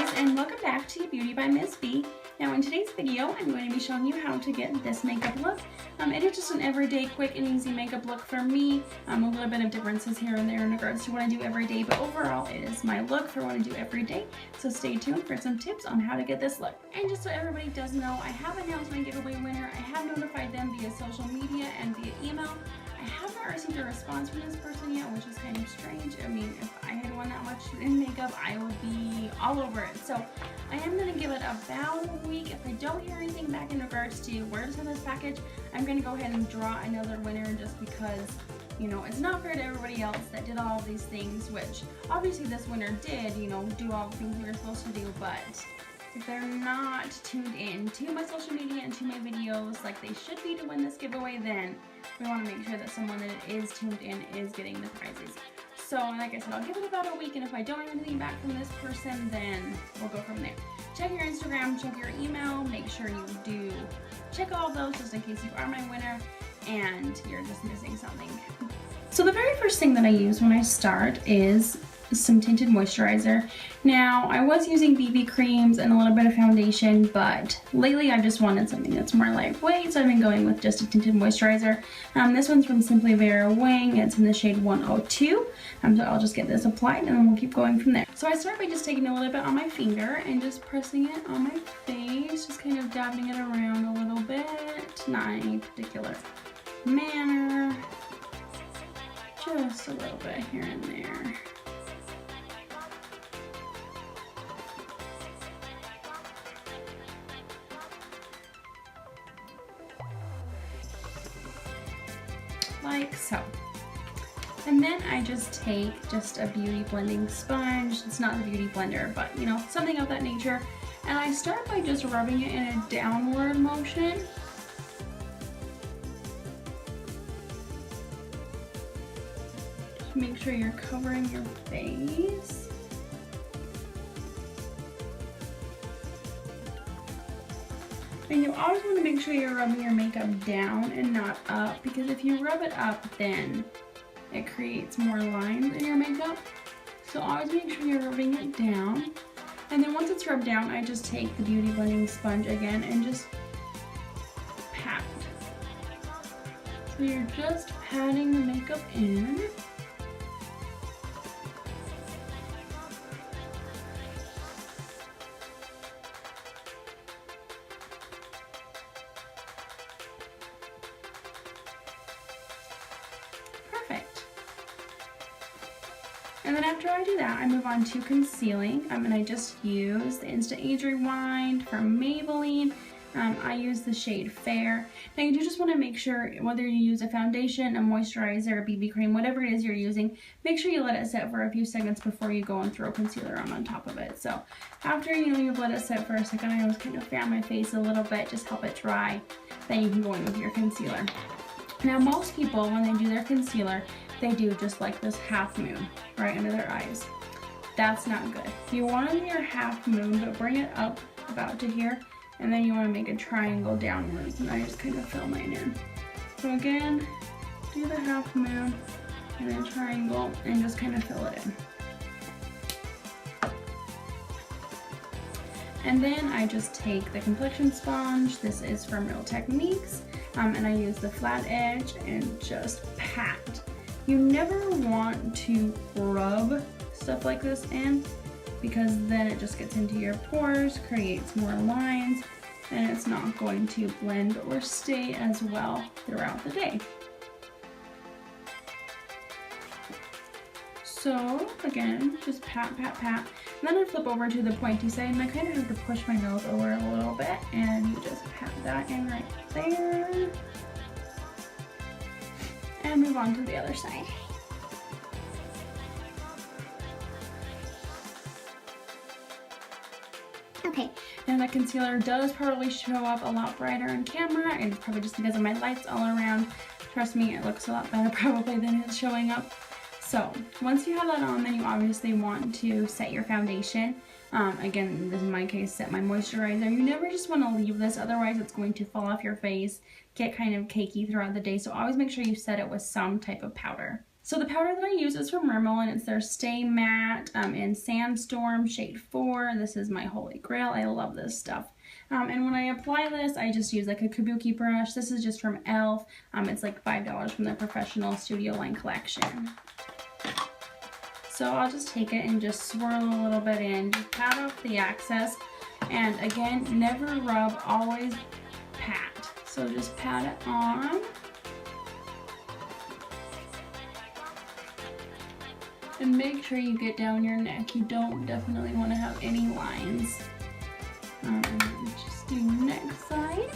guys, and welcome back to Beauty by Miss B. Now in today's video, I'm going to be showing you how to get this makeup look. It is just an everyday quick and easy makeup look for me. A little bit of differences here and there in regards to what I do every day, but overall it is my look for what I do every day. So stay tuned for some tips on how to get this look. And just so everybody does know, I have announced my giveaway winner. I have notified them via social media and via email. I have not received a response from this person yet, which is kind of strange. I mean, if I had won that much in makeup, I would be all over it. So I am going to give it about a week. If I don't hear anything back in regards to where to send this package, I'm going to go ahead and draw another winner just because, you know, it's not fair to everybody else that did all of these things, which obviously this winner did, you know, do all the things we were supposed to do, but if they're not tuned in to my social media and to my videos like they should be to win this giveaway, then we want to make sure that someone that is tuned in is getting the prizes. So like I said, I'll give it about a week, and if I don't hear anything back from this person, then we'll go from there. Check your Instagram, check your email, make sure you do check all of those just in case you are my winner and you're just missing something. So the very first thing that I use when I start is some tinted moisturizer. Now, I was using BB creams and a little bit of foundation, but lately I just wanted something that's more lightweight, so I've been going with just a tinted moisturizer. This one's from Simply Vera Wing. It's in the shade 102. So I'll just get this applied and then we'll keep going from there. So I start by just taking a little bit on my finger and just pressing it on my face, just kind of dabbing it around a little bit, not in any particular manner, just a little bit here and there. Like so. And then I just take just a beauty blending sponge. It's not the beauty blender, but you know, something of that nature. And I start by just rubbing it in a downward motion. Just make sure you're covering your face. And you always want to make sure you're rubbing your makeup down and not up, because if you rub it up, then it creates more lines in your makeup. So always make sure you're rubbing it down. And then once it's rubbed down, I just take the beauty blending sponge again and just pat. So you're just patting the makeup in. And then after I do that, I move on to concealing. And I just use the Instant Age Rewind from Maybelline. I use the shade Fair. Now you do just want to make sure, whether you use a foundation, a moisturizer, a BB cream, whatever it is you're using, make sure you let it set for a few seconds before you go and throw concealer on top of it. So after you've let it set for a second, I always kind of fan my face a little bit, just help it dry. Then you can go in with your concealer. Now most people, when they do their concealer, they do just like this half moon right under their eyes. That's not good. You want to do your half moon, but bring it up about to here, and then you want to make a triangle downwards, and I just kind of fill mine in. So again, do the half moon and then triangle and just kind of fill it in. And then I just take the complexion sponge. This is from Real Techniques, and I use the flat edge and just pat. You never want to rub stuff like this in, because then it just gets into your pores, creates more lines, and it's not going to blend or stay as well throughout the day. So again, just pat, pat, pat. And then I flip over to the pointy side, and I kind of have to push my nose over a little bit, and you just pat that in right there. And move on to the other side. Okay, now the concealer does probably show up a lot brighter on camera, and it's probably just because of my lights all around. Trust me, it looks a lot better probably than it's showing up. So once you have that on, then you obviously want to set your foundation. Again, this in my case, set my moisturizer. You never just want to leave this, otherwise it's going to fall off your face, get kind of cakey throughout the day. So always make sure you set it with some type of powder. So the powder that I use is from Rimmel, and it's their Stay Matte in Sandstorm shade 4. This is my holy grail. I love this stuff. And when I apply this, I just use like a kabuki brush. This is just from e.l.f. It's like $5 from their Professional Studio Line collection. So I'll just take it and just swirl a little bit in, just pat off the excess. And again, never rub, always pat. So just pat it on. And make sure you get down your neck. You don't definitely want to have any lines. And then just do next side.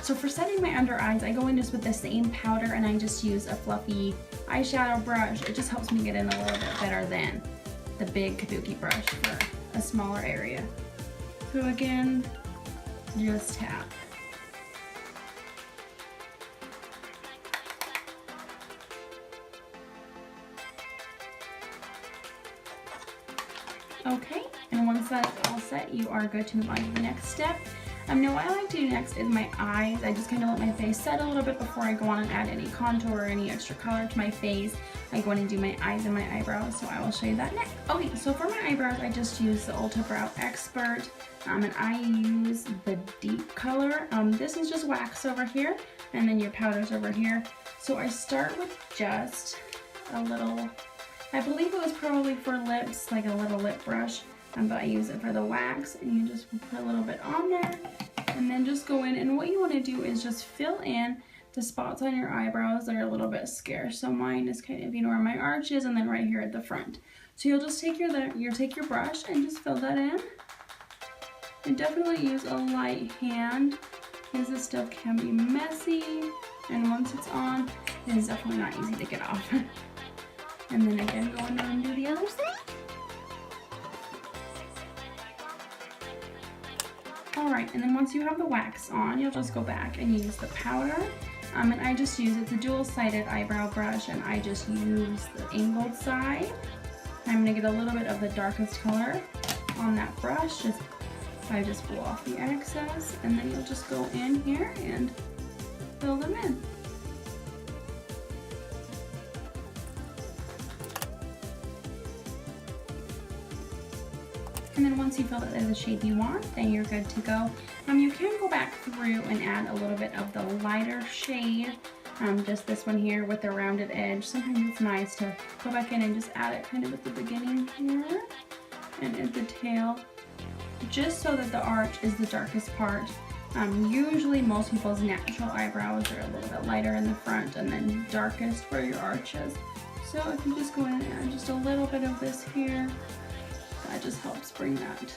So for setting my under eyes, I go in just with the same powder and I just use a fluffy eyeshadow brush. It just helps me get in a little bit better than the big kabuki brush for a smaller area. So again, just tap. Okay, and once that's all set, you are good to move on to the next step. Now what I like to do next is my eyes. I just kind of let my face set a little bit before I go on and add any contour or any extra color to my face. I go in and do my eyes and my eyebrows, so I will show you that next. Okay, so for my eyebrows, I just use the Ulta Brow Expert, and I use the deep color. This is just wax over here, and then your powder's over here. So I start with just a little, I believe it was probably for lips, like a little lip brush. But I use it for the wax, and you just put a little bit on there and then just go in, and what you want to do is just fill in the spots on your eyebrows that are a little bit scarce. So mine is kind of, you know, where my arch is, and then right here at the front. So you'll just take your brush and just fill that in, and definitely use a light hand because this stuff can be messy, and once it's on, it is definitely not easy to get off. And then again, go in and do the other side. Alright, and then once you have the wax on, you'll just go back and use the powder. And I just use, it's a dual-sided eyebrow brush, and I just use the angled side. I'm going to get a little bit of the darkest color on that brush. I just blow off the excess, and then you'll just go in here and fill them in. And then once you fill it in the shape you want, then you're good to go. You can go back through and add a little bit of the lighter shade, just this one here with the rounded edge. Sometimes it's nice to go back in and just add it kind of at the beginning here and at the tail, just so that the arch is the darkest part. Usually most people's natural eyebrows are a little bit lighter in the front and then darkest where your arch is. So if you just go in and add just a little bit of this here, that just helps bring that,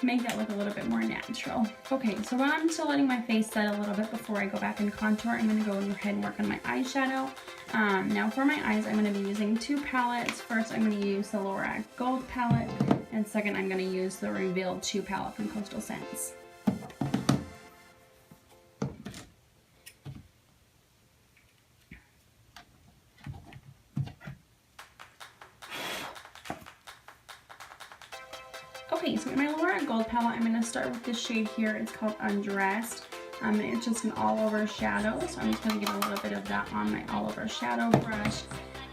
make that look a little bit more natural. Okay, so while I'm still letting my face set a little bit before I go back and contour, I'm going to go ahead and work on my eyeshadow. Now for my eyes, I'm going to be using two palettes. First, I'm going to use the Lorac Gold palette, and second, I'm going to use the Revealed 2 palette from Coastal Scents. Okay, so in my Lorac Gold palette, I'm going to start with this shade here. It's called Undressed. It's just an all-over shadow, so I'm just going to get a little bit of that on my all-over shadow brush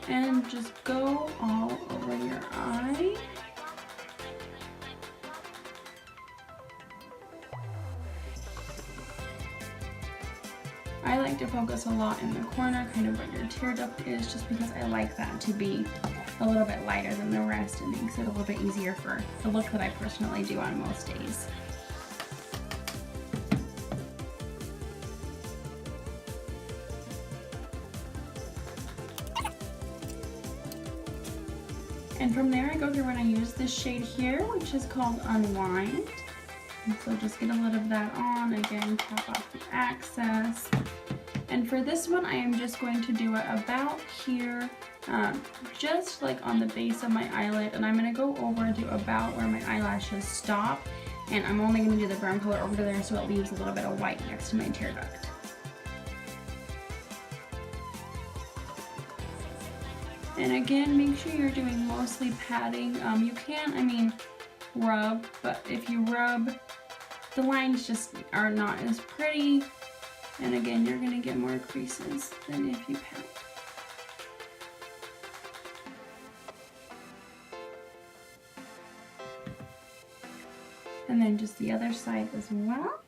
and just go all over your eye. I like to focus a lot in the corner, kind of where your tear duct is, just because I like that to be a little bit lighter than the rest. It makes it a little bit easier for the look that I personally do on most days. And from there I go through and I use this shade here, which is called Unwind. And so just get a little of that on, again, tap off the excess. And for this one, I am just going to do it about here, just like on the base of my eyelid, and I'm going to go over to about where my eyelashes stop, and I'm only going to do the brown color over there so it leaves a little bit of white next to my tear duct. And again, make sure you're doing mostly padding. You can, I mean, rub, but if you rub, the lines just are not as pretty. And again, you're gonna get more creases than if you pat. And then just the other side as well.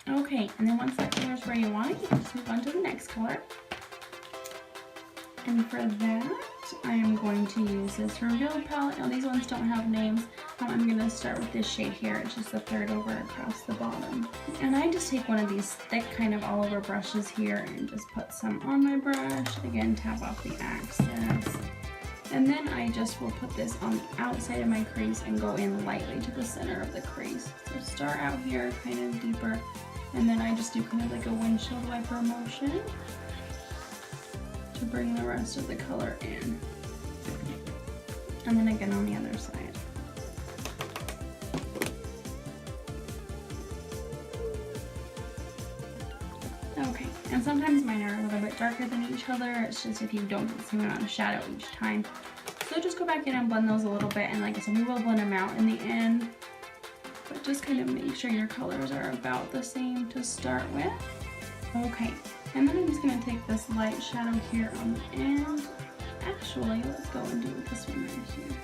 Okay, and then once that color is where you want it, you can just move on to the next color. And for that, I am going to use this Reveal palette. Now these ones don't have names. I'm going to start with this shade here. It's just the third over across the bottom. And I just take one of these thick kind of all over brushes here and just put some on my brush. Again, tap off the accents. And then I just will put this on the outside of my crease and go in lightly to the center of the crease. So start out here kind of deeper, and then I just do kind of like a windshield wiper motion to bring the rest of the color in. And then again on the other side. Okay, and sometimes mine are a little bit darker than each other. It's just if you don't get the same amount of shadow each time. So just go back in and blend those a little bit, and like I said, we will blend them out in the end. But just kind of make sure your colors are about the same to start with. Okay, and then I'm just going to take this light shadow here on the end. Actually, let's go and do this one right here.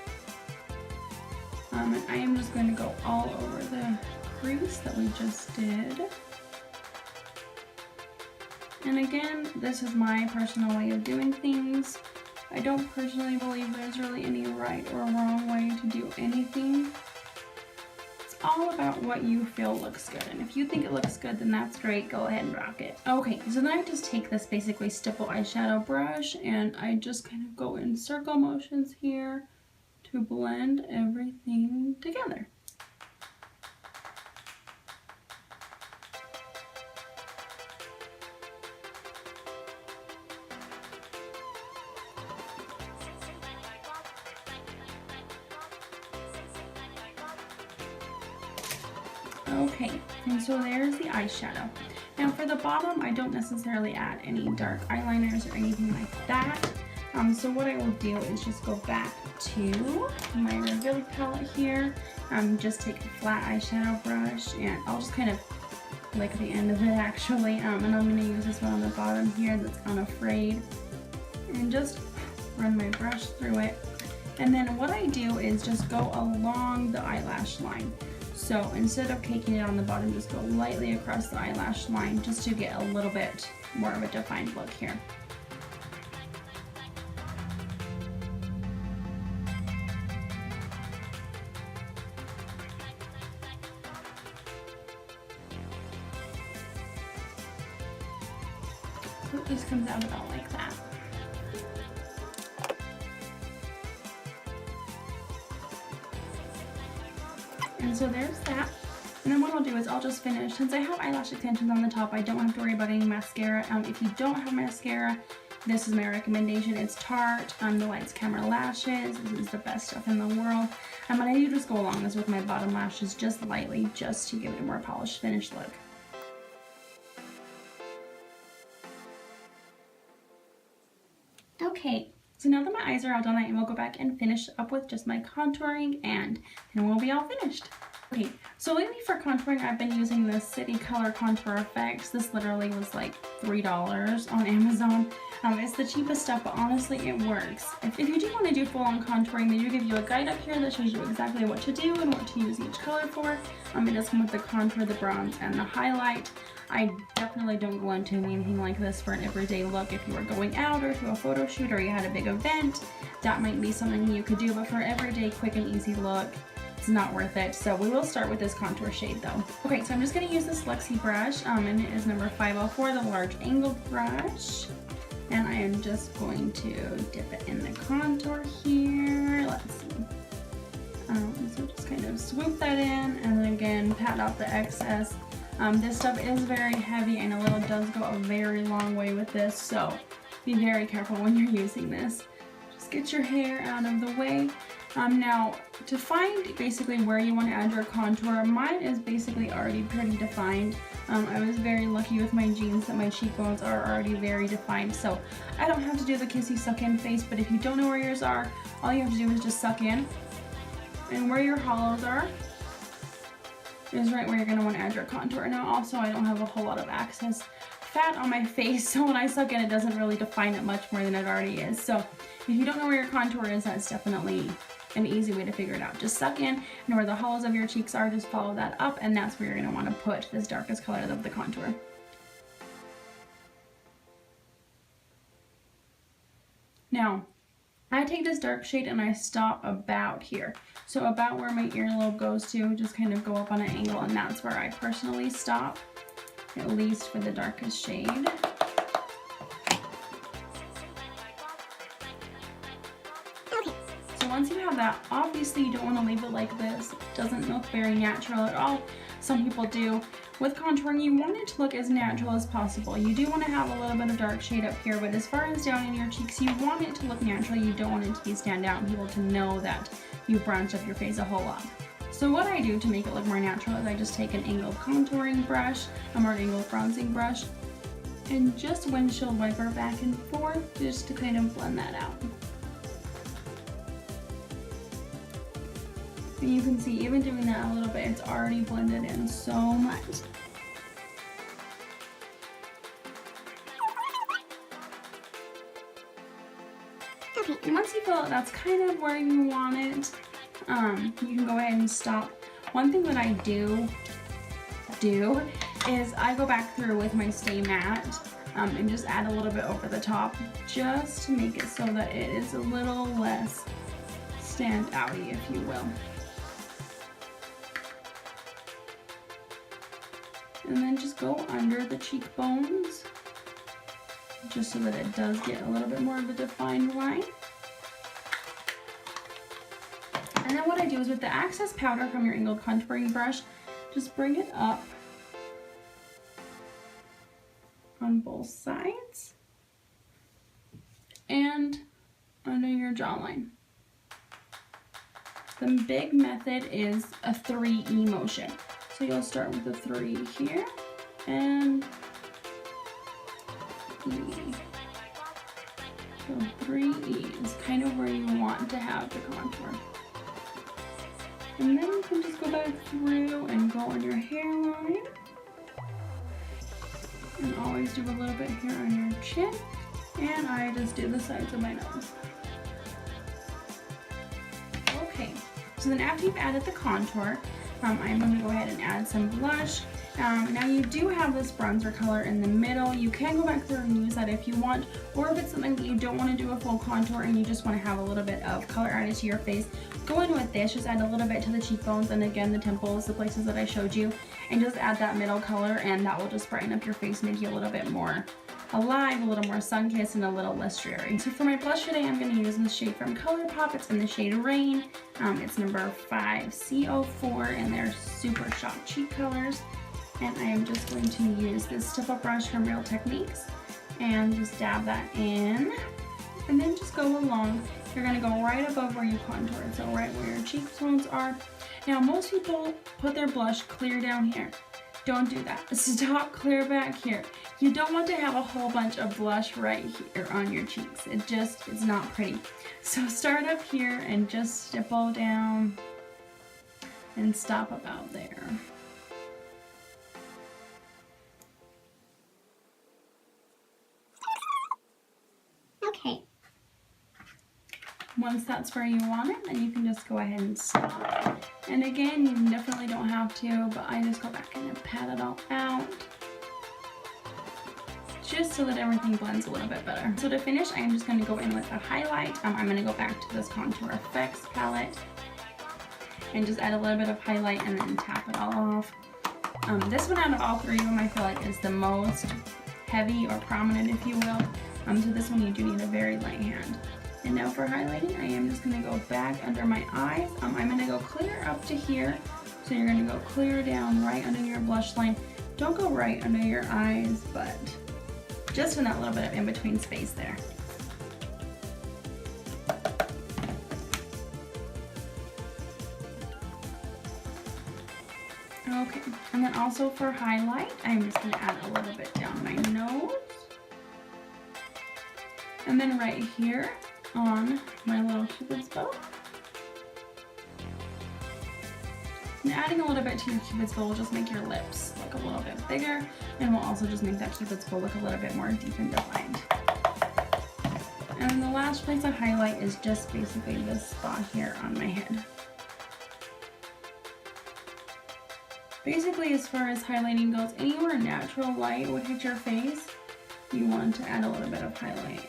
And I am just going to go all over the crease that we just did. And again, this is my personal way of doing things. I don't personally believe there's really any right or wrong way to do anything. It's all about what you feel looks good, and if you think it looks good, then that's great. Go ahead and rock it. Okay, so then I just take this basically stipple eyeshadow brush and I just kind of go in circle motions here to blend everything together. Okay, and so there's the eyeshadow. Now for the bottom, I don't necessarily add any dark eyeliners or anything like that. So what I will do is just go back to my Reveal palette here. Just take a flat eyeshadow brush, and I'll just kind of lick the end of it actually. And I'm going to use this one on the bottom here that's Unafraid, and just run my brush through it. And then what I do is just go along the eyelash line. So instead of caking it on the bottom, just go lightly across the eyelash line just to get a little bit more of a defined look here. So it just comes out about like that. And so there's that. And then what I'll do is I'll just finish. Since I have eyelash extensions on the top, I don't have to worry about any mascara. If you don't have mascara, this is my recommendation. It's Tarte, the Lights Camera Lashes. This is the best stuff in the world. But I do just go along this with my bottom lashes just lightly, just to give it a more polished, finished look. Okay, so now that my eyes are all done, I will go back and finish up with just my contouring, and then we'll be all finished. Okay, so lately for contouring, I've been using this City Color Contour Effects. This literally was like $3 on Amazon. It's the cheapest stuff, but honestly, it works. If you do want to do full-on contouring, they do give you a guide up here that shows you exactly what to do and what to use each color for. It does come with the contour, the bronze, and the highlight. I definitely don't go into anything like this for an everyday look. If you were going out or to a photo shoot or you had a big event, that might be something you could do, but for everyday quick and easy look, it's not worth it. So we will start with this contour shade though. Okay, so I'm just going to use this Luxie brush, and it is number 504, the large angled brush. And I am just going to dip it in the contour here. Let's see. So just kind of swoop that in, and then again pat out the excess. This stuff is very heavy. I know it does go a very long way with this, so be very careful when you're using this. Just get your hair out of the way. Now, to find basically where you want to add your contour, mine is basically already pretty defined. I was very lucky with my jeans that my cheekbones are already very defined, so I don't have to do the kissy suck in face, but if you don't know where yours are, all you have to do is just suck in. And where your hollows are is right where you're going to want to add your contour. Now also, I don't have a whole lot of excess fat on my face, so when I suck in, it doesn't really define it much more than it already is. So if you don't know where your contour is, that's definitely an easy way to figure it out. Just suck in, and where the hollows of your cheeks are, just follow that up, and that's where you're going to want to put this darkest color of the contour. Now, I take this dark shade and I stop about here. So about where my earlobe goes to, just kind of go up on an angle, and that's where I personally stop, at least for the darkest shade. So once you have that, obviously you don't want to leave it like this. It doesn't look very natural at all. Some people do. With contouring, you want it to look as natural as possible. You do want to have a little bit of dark shade up here, but as far as down in your cheeks, you want it to look natural. You don't want it to be stand out and people to know that you branched up your face a whole lot. So what I do to make it look more natural is I just take an angled contouring brush, or an angled bronzing brush, and just windshield wiper back and forth just to kind of blend that out. And you can see, even doing that a little bit, it's already blended in so much. Okay, and once you feel like that's kind of where you want it, you can go ahead and stop. One thing that I do is I go back through with my Stay Matte and just add a little bit over the top, just to make it so that it is a little less stand outy, if you will. And then just go under the cheekbones, just so that it does get a little bit more of a defined line. And then what I do is with the excess powder from your angled contouring brush, just bring it up on both sides and under your jawline. The big method is a 3E motion. So you'll start with a 3 here, and E. So 3E is kind of where you want to have the contour. And then you can just go back through and go on your hairline. And always do a little bit here on your chin. And I just do the sides of my nose. Okay, so then after you've added the contour, I'm going to go ahead and add some blush. Now you do have this bronzer color in the middle. You can go back through and use that if you want, or if it's something that you don't want to do a full contour and you just want to have a little bit of color added to your face, go in with this. Just add a little bit to the cheekbones and again the temples, the places that I showed you, and just add that middle color, and that will just brighten up your face, make you a little bit more alive, a little more sun-kissed, and a little less dreary. So for my blush today, I'm going to use this shade from ColourPop. It's in the shade Rain. It's number 5CO4, and they're super shot cheek colors. And I am just going to use this stipple brush from Real Techniques and just dab that in. And then just go along. You're going to go right above where you contoured, so right where your cheekbones are. Now most people put their blush clear down here. Don't do that. Stop clear back here. You don't want to have a whole bunch of blush right here on your cheeks. It just is not pretty. So start up here and just stipple down and stop about there. Okay. Once that's where you want it, then you can just go ahead and stop. And again, you definitely don't have to, but I just go back in and pat it all out, just so that everything blends a little bit better. So to finish, I'm just going to go in with a highlight. I'm going to go back to this Contour Effects palette and just add a little bit of highlight and then tap it all off. This one out of all three of them I feel like is the most heavy or prominent, if you will. So this one you do need a very light hand. And now for highlighting, I am just going to go back under my eyes. I'm going to go clear up to here. So you're going to go clear down right under your blush line. Don't go right under your eyes, but just in that little bit of in-between space there. Okay, and then also for highlight, I'm just gonna add a little bit down my nose. And then right here on my little Cupid's bow. And adding a little bit to your Cupid's bow will just make your lips look a little bit bigger, and will also just make that Cupid's bow look a little bit more deep and defined. And then the last place I highlight is just basically this spot here on my head. Basically, as far as highlighting goes, anywhere natural light would hit your face, you want to add a little bit of highlight.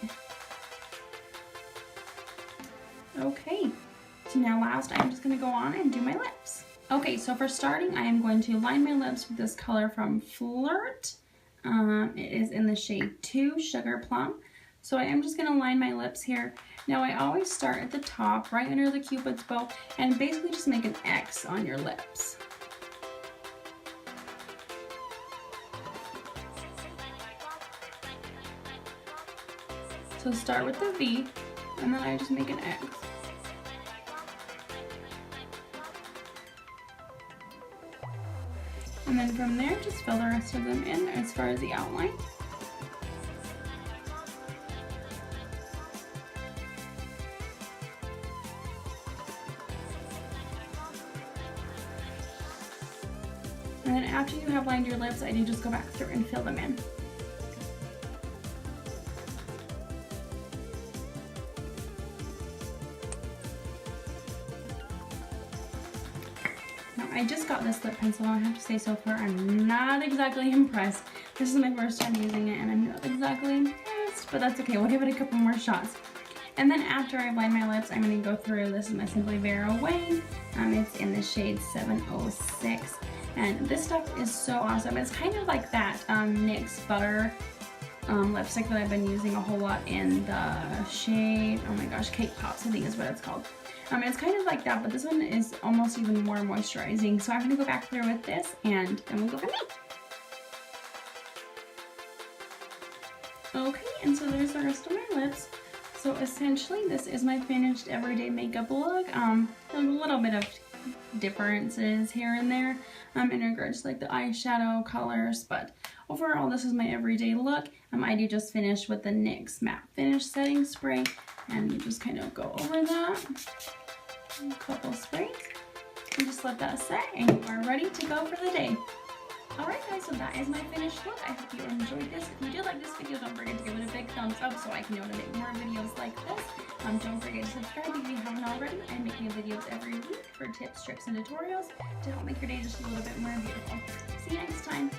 Okay, so now last I'm just gonna go on and do my lips. Okay, so for starting, I am going to line my lips with this color from Flirt. It is in the shade 2, Sugar Plum. So I am just gonna line my lips here. Now I always start at the top, right under the Cupid's bow, and basically just make an X on your lips. So start with the V, and then I just make an X. And then from there, just fill the rest of them in as far as the outline. And then after you have lined your lips, I do just go back through and fill them in. I just got this lip pencil, and I have to say so far I'm not exactly impressed. This is my first time using it and I'm not exactly impressed, but that's okay. We'll give it a couple more shots. And then after I've lined my lips, I'm going to go through, this is my Simply Vera Whey. It's in the shade 706. And this stuff is so awesome. It's kind of like that NYX Butter lipstick that I've been using a whole lot in the shade, oh my gosh, Cake Pops I think is what it's called. It's kind of like that, but this one is almost even more moisturizing. So I'm going to go back through with this, and then we'll go from there. Okay, and so there's the rest of my lips. So essentially, this is my finished everyday makeup look. A little bit of differences here and there in regards to like the eyeshadow colors, but overall, this is my everyday look. I do just finish with the NYX Matte Finish Setting Spray, and just kind of go over that. A couple sprays, and just let that set, and you are ready to go for the day. Alright guys, so that is my finished look. I hope you enjoyed this. If you did like this video, don't forget to give it a big thumbs up so I can know to make more videos like this. Don't forget to subscribe if you haven't already. I'm making videos every week for tips, tricks, and tutorials to help make your day just a little bit more beautiful. See you next time.